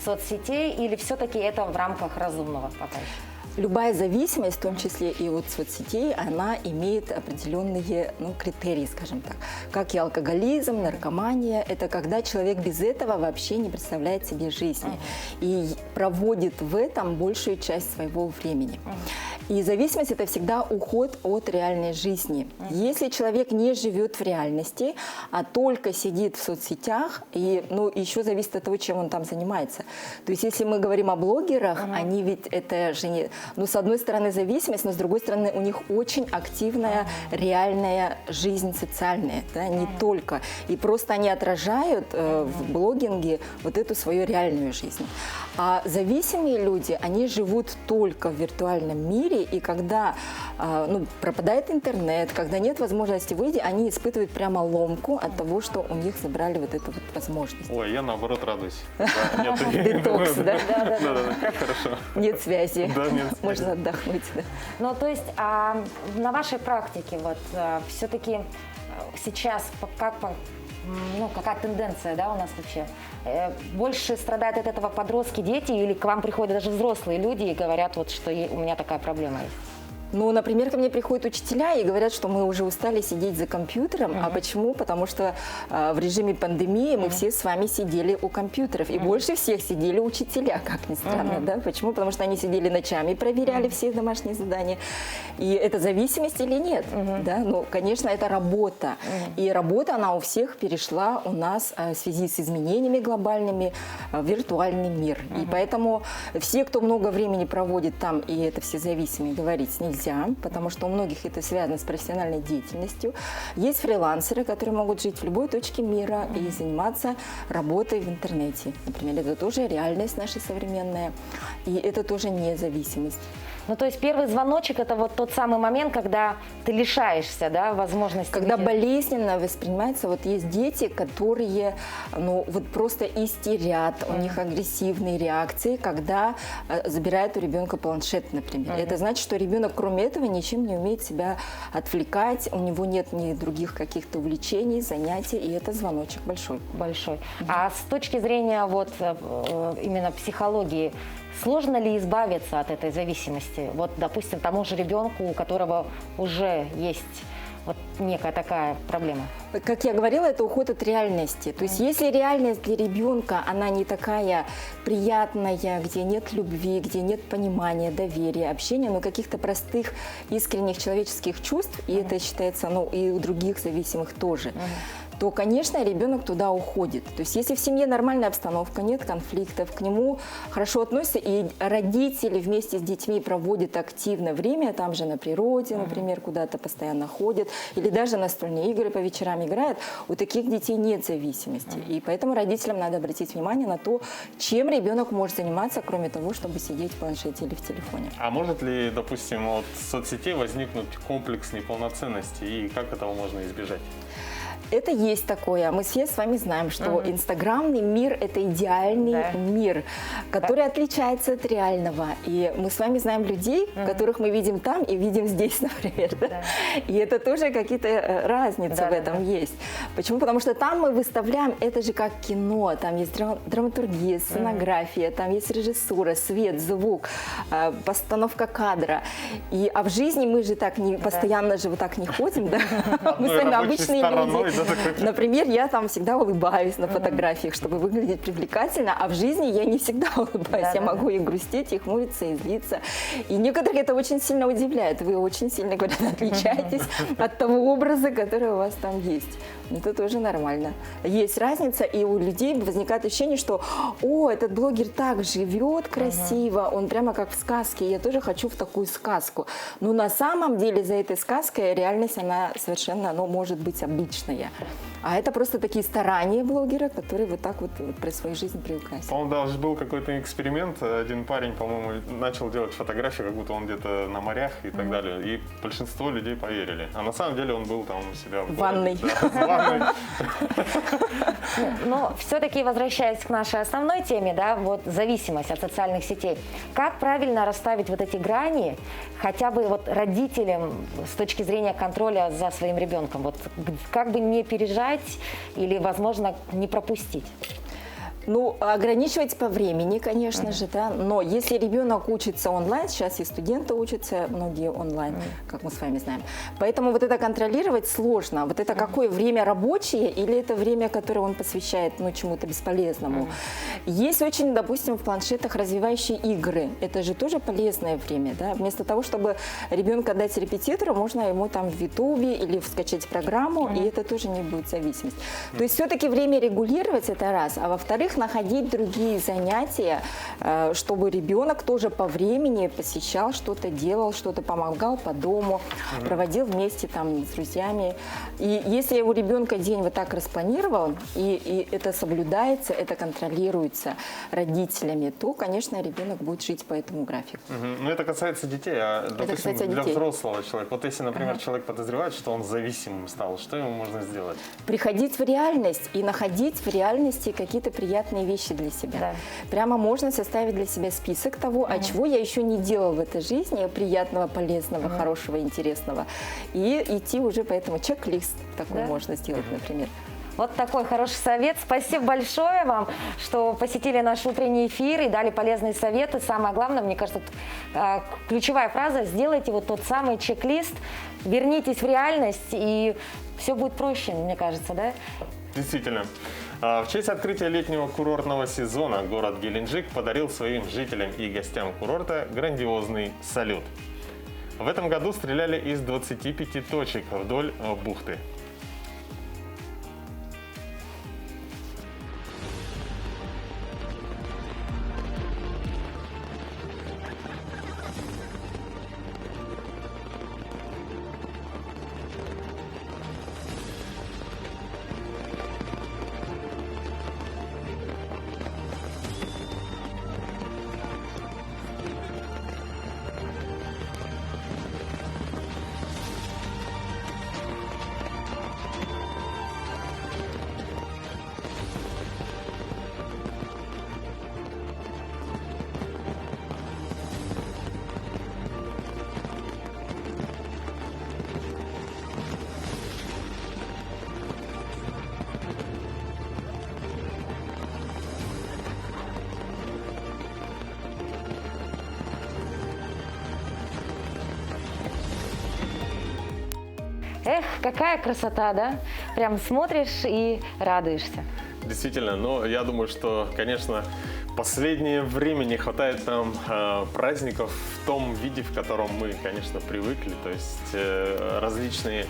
соцсетей или все-таки это в рамках разумного пока еще? Любая зависимость, в том числе и от соцсетей, она имеет определенные критерии, скажем так. Как и алкоголизм, наркомания. Это когда человек без этого вообще не представляет себе жизни и проводит в этом большую часть своего времени. И зависимость – это всегда уход от реальной жизни. Если человек не живет в реальности, а только сидит в соцсетях, и еще зависит от того, чем он там занимается. То есть если мы говорим о блогерах, они ведь это же не… с одной стороны зависимость, но с другой стороны у них очень активная реальная жизнь социальная, да, не только. И просто они отражают в блогинге эту свою реальную жизнь. А зависимые люди, они живут только в виртуальном мире, и когда пропадает интернет, когда нет возможности выйти, они испытывают прямо ломку от того, что у них забрали эту возможность. Ой, я наоборот радуюсь. Детокс, да? Да, как хорошо. Нет связи. Да, нет связи. Можно отдохнуть. То есть на вашей практике все-таки сейчас какая тенденция, да, у нас вообще? Больше страдают от этого подростки, дети, или к вам приходят даже взрослые люди и говорят, что у меня такая проблема есть? Ну, например, ко мне приходят учителя и говорят, что мы уже устали сидеть за компьютером. А почему? Потому что в режиме пандемии мы все с вами сидели у компьютеров. И больше всех сидели учителя, как ни странно. Да? Почему? Потому что они сидели ночами, проверяли все домашние задания. И это зависимость или нет? Да? Ну, конечно, это работа. И работа, она у всех перешла у нас в связи с изменениями глобальными в виртуальный мир. И поэтому все, кто много времени проводит там, и это все зависимые, говорить нельзя, потому что у многих это связано с профессиональной деятельностью. Есть фрилансеры, которые могут жить в любой точке мира и заниматься работой в интернете. Например, это тоже реальность наша современная, и это тоже независимость. Ну, то есть первый звоночек – это вот тот самый момент, когда ты лишаешься, да, возможности. Когда болезненно воспринимается, вот есть дети, которые, ну, вот просто истерят, у них агрессивные реакции, когда забирают у ребенка планшет, например. Это значит, что ребенок, кроме этого, ничем не умеет себя отвлекать, у него нет ни других каких-то увлечений, занятий, и это звоночек большой. Большой. А с точки зрения вот именно психологии, сложно ли избавиться от этой зависимости? Вот, допустим, тому же ребенку, у которого уже есть вот некая такая проблема. Как я говорила, это уход от реальности. То есть если реальность для ребенка, она не такая приятная, где нет любви, где нет понимания, доверия, общения, но каких-то простых, искренних человеческих чувств, и это считается, ну, и у других зависимых тоже, то, конечно, ребенок туда уходит. То есть если в семье нормальная обстановка, нет конфликтов, к нему хорошо относятся, и родители вместе с детьми проводят активно время, там же на природе, например, куда-то постоянно ходят, или даже настольные игры по вечерам играют, у таких детей нет зависимости. И поэтому родителям надо обратить внимание на то, чем ребенок может заниматься, кроме того, чтобы сидеть в планшете или в телефоне. А может ли, допустим, от соцсетей возникнуть комплекс неполноценности, и как этого можно избежать? Это есть такое. Мы все с вами знаем, что инстаграмный мир – это идеальный мир, который отличается от реального. И мы с вами знаем людей, которых мы видим там и видим здесь, например. Да? И это тоже какие-то разницы в этом есть. Почему? Потому что там мы выставляем, это же как кино, там есть драматургия, сценография, там есть режиссура, свет, звук, постановка кадра. А в жизни мы же так не, постоянно же вот так не ходим, да? Мы сами обычные люди. Например, я там всегда улыбаюсь на фотографиях, чтобы выглядеть привлекательно, а в жизни я не всегда улыбаюсь. Я могу и грустить, и хмуриться, и злиться. И некоторых это очень сильно удивляет. Вы очень сильно, говорят, отличаетесь от того образа, который у вас там есть. Это тоже нормально. Есть разница, и у людей возникает ощущение, что «О, этот блогер так живет красиво, он прямо как в сказке, я тоже хочу в такую сказку». Но на самом деле за этой сказкой реальность, она совершенно, может быть обычная. А это просто такие старания блогера, которые вот так вот про свою жизнь приукрасили. По-моему, даже был какой-то эксперимент. Один парень, по-моему, начал делать фотографии, как будто он где-то на морях и так далее. И большинство людей поверили. А на самом деле он был там у себя в ванной. Но все-таки, возвращаясь к нашей основной теме, да, вот зависимость от социальных сетей. Как правильно расставить вот эти грани хотя бы вот родителям с точки зрения контроля за своим ребенком? Вот как бы не пережать или, возможно, не пропустить? Ограничивать по времени, конечно же, да. Но если ребенок учится онлайн, сейчас и студенты учатся, многие онлайн, как мы с вами знаем. Поэтому вот это контролировать сложно. Вот это какое время рабочее или это время, которое он посвящает чему-то бесполезному. Есть очень, допустим, в планшетах развивающие игры. Это же тоже полезное время, да. Вместо того, чтобы ребенка дать репетитору, можно ему там в Ютубе или скачать программу, и это тоже не будет зависимость. То есть все-таки время регулировать, это раз. А во-вторых, находить другие занятия, чтобы ребенок тоже по времени посещал, что-то делал, что-то помогал по дому, проводил вместе там с друзьями. И если у ребенка день вот так распланирован, и это соблюдается, это контролируется родителями, то, конечно, ребенок будет жить по этому графику. Но это касается детей, а, допустим, для взрослого человека. Вот если, например, человек подозревает, что он зависимым стал, что ему можно сделать? Приходить в реальность и находить в реальности какие-то приятные вещи для себя. Да. Прямо можно составить для себя список того, а чего я еще не делал в этой жизни, приятного, полезного, хорошего, интересного. И идти уже по этому чек-лист такой можно сделать, например. Вот такой хороший совет. Спасибо большое вам, что посетили наш утренний эфир и дали полезные советы. Самое главное, мне кажется, ключевая фраза: сделайте вот тот самый чек-лист, вернитесь в реальность, и все будет проще, мне кажется, да? Действительно. В честь открытия летнего курортного сезона город Геленджик подарил своим жителям и гостям курорта грандиозный салют. В этом году стреляли из 25 точек вдоль бухты. Эх, какая красота, да? Прям смотришь и радуешься. Действительно, но я думаю, что, конечно, в последнее время не хватает нам праздников в том виде, в котором мы, конечно, привыкли. То есть различные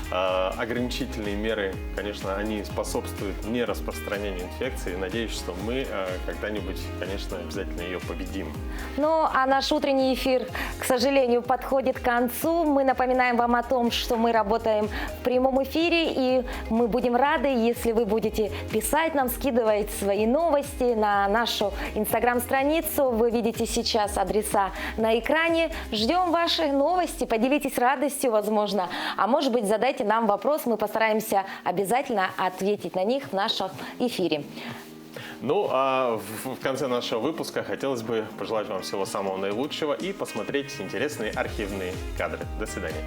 ограничительные меры, конечно, они способствуют не распространению инфекции. Надеюсь, что мы когда-нибудь, конечно, обязательно ее победим. Ну, а наш утренний эфир, к сожалению, подходит к концу. Мы напоминаем вам о том, что мы работаем в прямом эфире, и мы будем рады, если вы будете писать нам, скидывать свои новости на нашу инстаграм-страницу. Вы видите сейчас адреса на экране. Ждем ваши новости, поделитесь радостью, возможно. А может быть, задайте нам вопрос, мы постараемся обязательно ответить на них в нашем эфире. Ну, а в конце нашего выпуска хотелось бы пожелать вам всего самого наилучшего и посмотреть интересные архивные кадры. До свидания.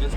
Just